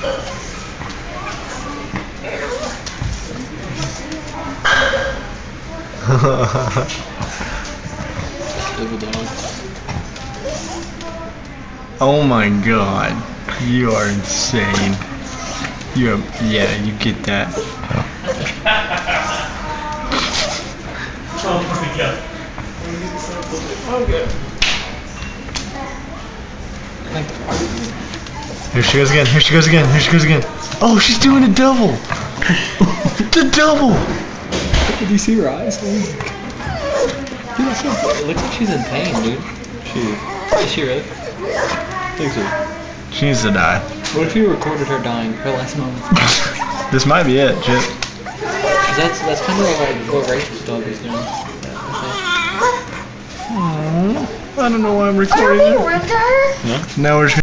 Little dog. Oh my god. You are insane. You get that. Oh my god. Okay. Here she goes again. Here she goes again. Here she goes again. Oh, she's doing a double. The double. Did you see her eyes? Dude, that's so funny. It looks like she's in pain, dude. Is she really? I think so. She needs to die. What if you recorded her dying, her last moments? This might be it, Chip. That's kind of like what Rachel's dog is doing. I don't know why I'm recording Are we it. rude to her? Now we're just